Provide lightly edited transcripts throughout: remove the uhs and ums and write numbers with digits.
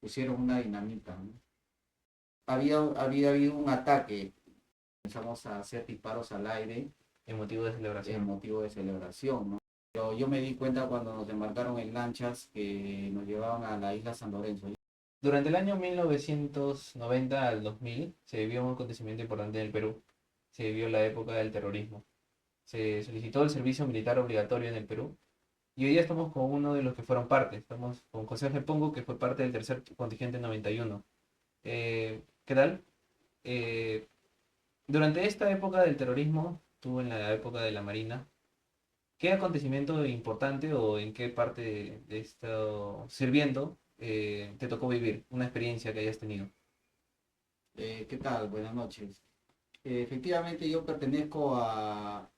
pusieron una dinamita, ¿no? Había habido un ataque, comenzamos a hacer disparos al aire En motivo de en celebración. motivo de celebración, ¿no? Pero yo me di cuenta cuando nos embarcaron en lanchas que nos llevaban a la isla San Lorenzo. Durante el año 1990 al 2000 se vivió un acontecimiento importante en el Perú. Se vivió la época del terrorismo. Se solicitó el servicio militar obligatorio en el Perú. Y hoy día estamos con uno de los que fueron parte. Estamos con José Ángel Pongo, que fue parte del tercer contingente 91. ¿Qué tal? Eh, Durante esta época del terrorismo, tú en la época de la Marina, ¿qué acontecimiento importante o en qué parte de esto sirviendo te tocó vivir? Una experiencia que hayas tenido. ¿Qué tal? Buenas noches. Efectivamente, yo pertenezco al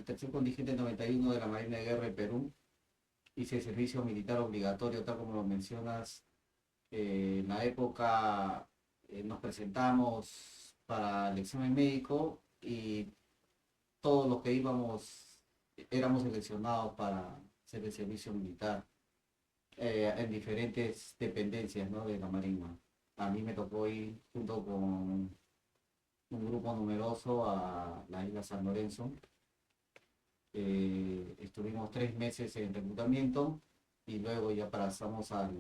tercer contingente 91 de la Marina de Guerra de Perú. Hice servicio militar obligatorio, tal como lo mencionas. En la época nos presentamos para el examen médico y todos los que íbamos éramos seleccionados para hacer el servicio militar en diferentes dependencias, ¿no?, de la Marina. A mí me tocó ir junto con un grupo numeroso a la isla San Lorenzo. Estuvimos 3 meses en reclutamiento y luego ya pasamos a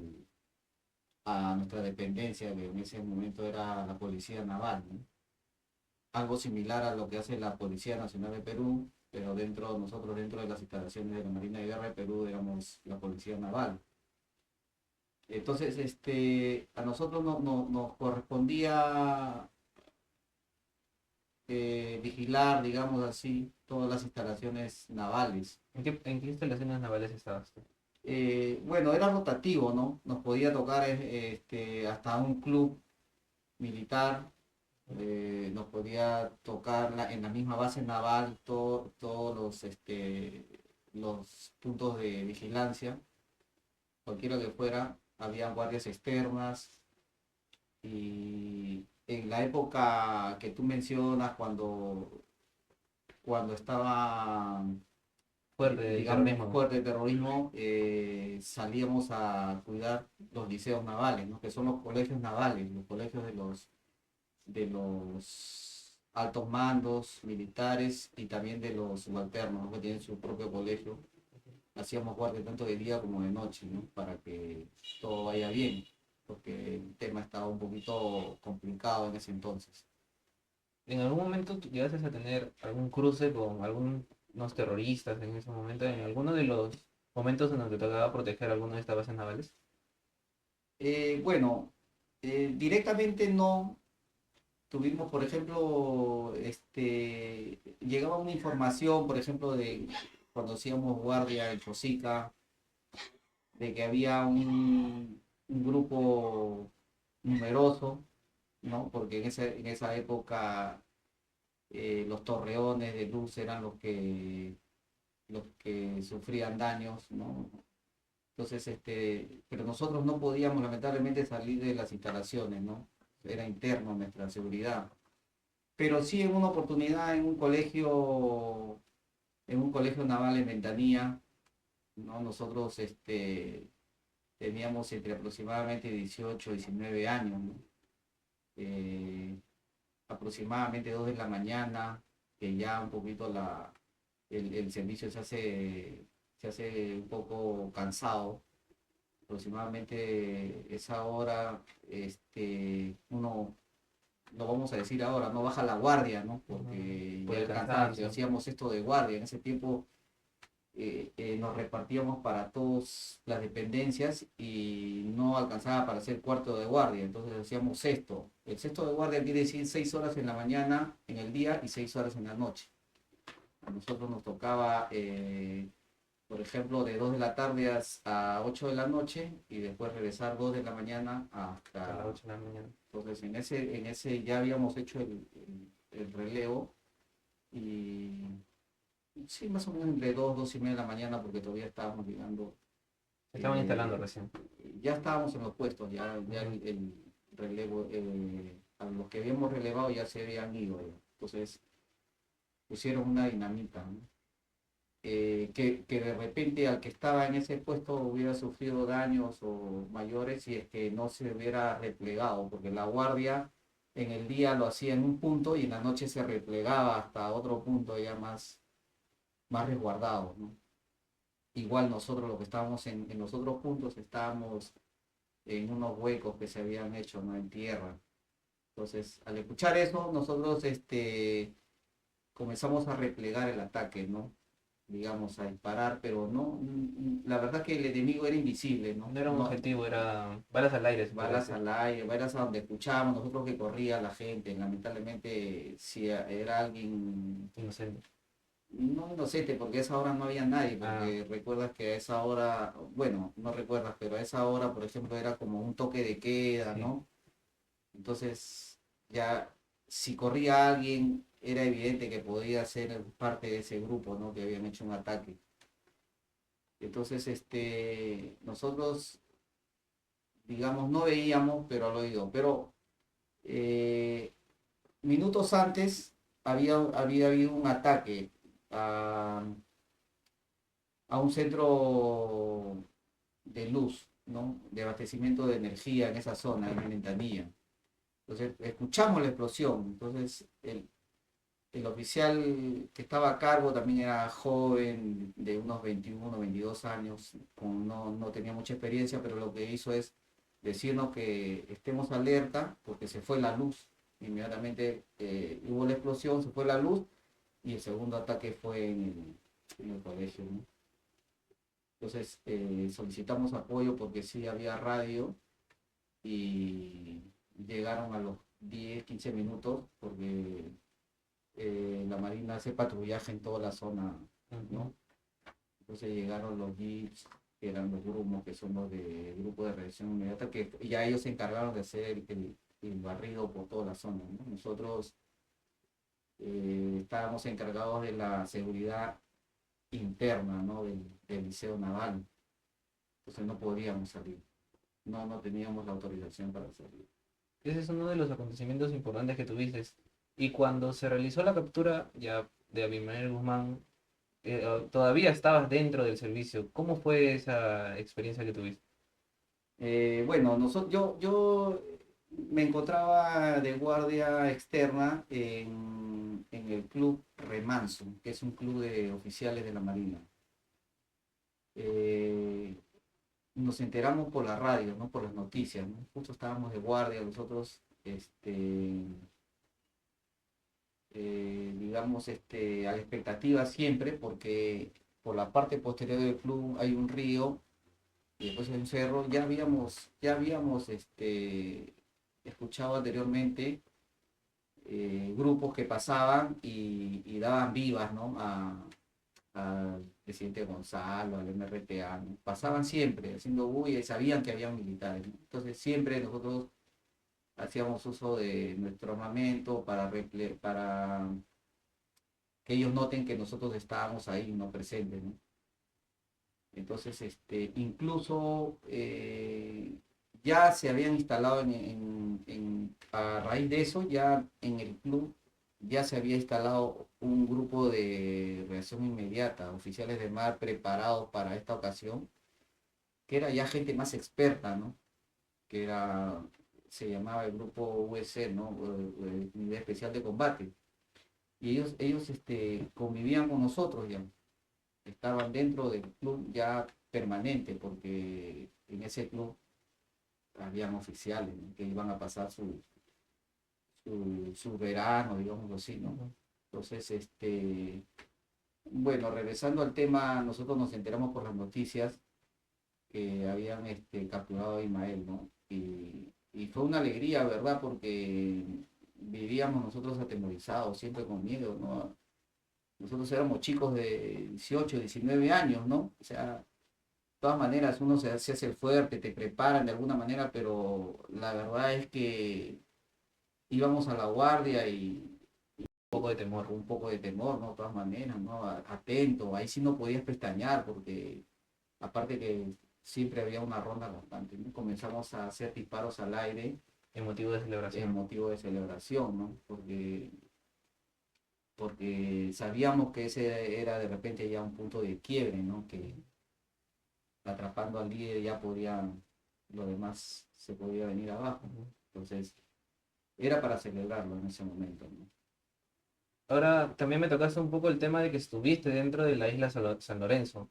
nuestra dependencia, que en ese momento era la Policía Naval, ¿no? Algo similar a lo que hace la Policía Nacional de Perú, pero nosotros dentro de las instalaciones de la Marina de Guerra de Perú éramos la Policía Naval. Entonces, a nosotros nos correspondía vigilar, digamos así, todas las instalaciones navales. ¿En qué instalaciones navales estabas tú? Bueno, era rotativo, ¿no? Nos podía tocar hasta un club militar, nos podía tocar en la misma base naval todos los puntos de vigilancia, cualquiera que fuera, había guardias externas. Y en la época que tú mencionas, cuando estaba, Fuerte del digamos, terrorismo. fuerte el terrorismo, salíamos a cuidar los liceos navales, ¿no?, que son los colegios navales, los colegios de los altos mandos militares y también de los subalternos, ¿no?, que tienen su propio colegio. Hacíamos guardia tanto de día como de noche, ¿no?, para que todo vaya bien, porque el tema estaba un poquito complicado en ese entonces. ¿En algún momento tú llegaste a tener algún cruce con algunos terroristas en ese momento? ¿En alguno de los momentos en los que te tocaba proteger alguna de estas bases navales? Bueno, directamente no. Tuvimos, por ejemplo, llegaba una información, por ejemplo, de cuando hacíamos guardia en Chosica, de que había un grupo numeroso, ¿no? Porque en esa época los torreones de luz eran los que sufrían daños, ¿no? Entonces, pero nosotros no podíamos lamentablemente salir de las instalaciones, ¿no? Era interno nuestra seguridad. Pero sí, en una oportunidad en un colegio naval en Ventanilla, ¿no? Nosotros teníamos entre aproximadamente 18 y 19 años, ¿no? Eh, Aproximadamente 2 de la mañana, que ya un poquito el servicio se hace un poco cansado. Aproximadamente esa hora, uno, lo vamos a decir ahora, no baja la guardia, ¿no? Porque Por ya el el cansancio, cansancio. hacíamos esto de guardia. En ese tiempo nos repartíamos para todas las dependencias y no alcanzaba para hacer cuarto de guardia, entonces hacíamos sexto. El sexto de guardia quiere decir 6 horas en la mañana, en el día, y 6 horas en la noche. A nosotros nos tocaba, por ejemplo, de 2 de la tarde a 8 de la noche y después regresar 2 de la mañana A las hasta... 8 de la mañana. Entonces en ese ya habíamos hecho el relevo y sí, más o menos entre 2 y media de la mañana, porque todavía estábamos llegando. Se estaban instalando eh, recién. ya estábamos en los puestos, ya Ujú. el relevo, a los que habíamos relevado ya se habían ido. Entonces pusieron una dinamita, ¿no? que de repente al que estaba en ese puesto hubiera sufrido daños o mayores si es que no se hubiera replegado, porque la guardia en el día lo hacía en un punto y en la noche se replegaba hasta otro punto ya más resguardado, ¿no? Igual nosotros los que estábamos en los otros puntos estábamos en unos huecos que se habían hecho, ¿no? En tierra. Entonces, al escuchar eso, nosotros comenzamos a replegar el ataque, ¿no? Digamos, a disparar, pero no, la verdad que el enemigo era invisible, ¿no? No era un No, objetivo, era balas al aire, se puede balas decir. al aire, balas a donde escuchábamos, nosotros que corría la gente, lamentablemente si era alguien, Inocente. no inocente, porque a esa hora no había nadie, Ah, porque recuerdas que a esa hora, bueno, no recuerdas, pero a esa hora, por ejemplo, era como un toque de queda, sí. ¿no? Entonces, ya si corría alguien, era evidente que podía ser parte de ese grupo, ¿no? Que habían hecho un ataque. Entonces, nosotros, digamos, no veíamos, pero al oído. Pero eh, minutos antes había habido un ataque a, a un centro de luz, ¿no? De abastecimiento de energía en esa zona, en Ventanilla. Entonces, escuchamos la explosión. Entonces, el oficial que estaba a cargo también era joven, de unos 21, 22 años, no tenía mucha experiencia, pero lo que hizo es decirnos que estemos alerta porque se fue la luz. Inmediatamente hubo la explosión, se fue la luz y el segundo ataque fue en el colegio, ¿no? Entonces solicitamos apoyo porque sí había radio y llegaron a los 10, 15 minutos porque la Marina hace patrullaje en toda la zona, Ujú. ¿no? Entonces llegaron los jeeps, que eran los grumos, que son los de grupo de reacción inmediata, que ya ellos se encargaron de hacer el barrido por toda la zona, ¿no? Nosotros estábamos encargados de la seguridad interna, ¿no? Del Liceo Naval, entonces no podíamos salir, no teníamos la autorización para salir. Ese es uno de los acontecimientos importantes que tuviste. Y cuando se realizó la captura ya de Abimael Guzmán, todavía estabas dentro del servicio. ¿Cómo fue esa experiencia que tuviste? Bueno, yo me encontraba de guardia externa en el club Remanso, que es un club de oficiales de la Marina. Eh, Nos enteramos por la radio, ¿no? Por las noticias, ¿no? Justo estábamos de guardia, nosotros, digamos, a la expectativa siempre, porque por la parte posterior del club hay un río y después hay un cerro. Ya habíamos escuchado anteriormente grupos que pasaban y daban vivas, ¿no? Al presidente Gonzalo, al MRTA, ¿no? Pasaban siempre haciendo bulla y sabían que había militares, ¿no? Entonces siempre nosotros hacíamos uso de nuestro armamento para que ellos noten que nosotros estábamos ahí, no presentes, ¿no? Entonces, incluso ya se habían instalado a raíz de eso, ya en el club ya se había instalado un grupo de reacción inmediata, oficiales de mar preparados para esta ocasión, que era ya gente más experta, ¿no? Que era, se llamaba el grupo UEC, ¿no? Unidad Especial de Combate. Y ellos convivían con nosotros ya, estaban dentro del club ya permanente, porque en ese club habían oficiales, ¿no? Que iban a pasar su verano, digamos así, ¿no? Ujú. Entonces, bueno, regresando al tema, nosotros nos enteramos por las noticias que habían capturado a Ismael, ¿no? Y fue una alegría, ¿verdad? Porque vivíamos nosotros atemorizados, siempre con miedo, ¿no? Nosotros éramos chicos de 18, 19 años, ¿no? O sea, de todas maneras uno se hace el fuerte, te preparan de alguna manera, pero la verdad es que íbamos a la guardia y Un poco de temor. con un poco de temor, ¿no? De todas maneras, ¿no? Atento, ahí sí no podías pestañear porque aparte que siempre había una ronda constante, ¿no? Comenzamos a hacer disparos al aire En motivo de en celebración. motivo de celebración, ¿no? Porque porque sabíamos que ese era de repente ya un punto de quiebre, ¿no? Que atrapando al líder ya podían, lo demás se podía venir abajo. Entonces, era para celebrarlo en ese momento, ¿no? Ahora, también me tocaste un poco el tema de que estuviste dentro de la isla San Lorenzo.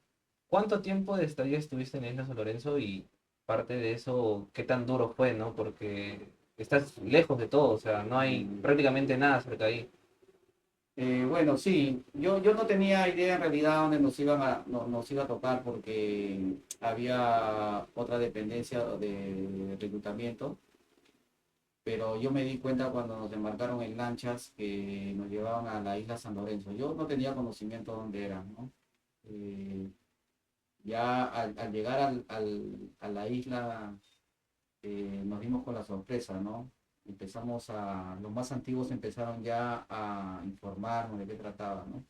¿Cuánto tiempo de estadía estuviste en la isla San Lorenzo y parte de eso, qué tan duro fue, ¿no? Porque estás lejos de todo, o sea, no hay prácticamente nada cerca de ahí. Bueno, sí, yo no tenía idea en realidad dónde nos iba a tocar porque había otra dependencia de reclutamiento, pero yo me di cuenta cuando nos embarcaron en lanchas que nos llevaban a la isla San Lorenzo. Yo no tenía conocimiento de dónde era, ¿no? Eh, ya al llegar a la isla nos dimos con la sorpresa, ¿no? Los más antiguos empezaron ya a informarnos de qué trataba, ¿no?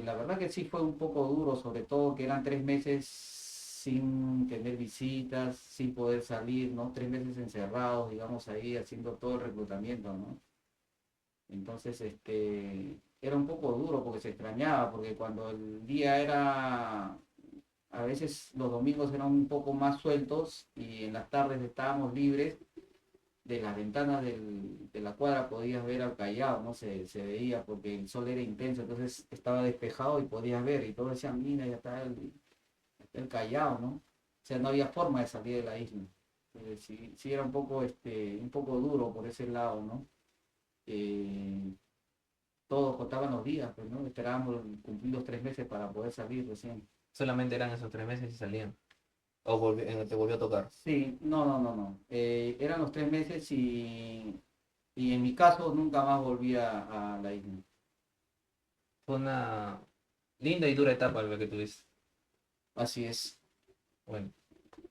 La verdad que sí fue un poco duro, sobre todo que eran 3 meses sin tener visitas, sin poder salir, ¿no? 3 meses encerrados, digamos, ahí haciendo todo el reclutamiento, ¿no? Entonces, era un poco duro porque se extrañaba, porque cuando el día era, a veces los domingos eran un poco más sueltos y en las tardes estábamos libres, de las ventanas de la cuadra podías ver al Callao, ¿no? Se veía porque el sol era intenso, entonces estaba despejado y podías ver, y todos decían, mira, ya está el Callao, ¿no? O sea, no había forma de salir de la isla. Sí, sí era un poco duro por ese lado, ¿no? Eh, Todos contaban los días, pues, ¿no? Esperábamos cumplir los 3 meses para poder salir recién. Solamente eran esos 3 meses y salían. O te volvió a tocar. Sí, no, no, no, no. Eran los 3 meses y en mi caso nunca más volví a la isla. Fue una linda y dura etapa la que tuviste. Así es. Bueno,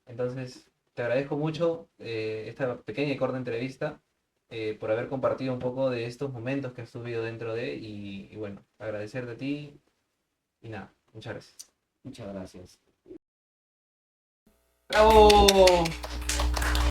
entonces te agradezco mucho esta pequeña y corta entrevista por haber compartido un poco de estos momentos que has subido dentro de y bueno, agradecerte a ti y nada, muchas gracias. Muchas gracias. ¡Bravo!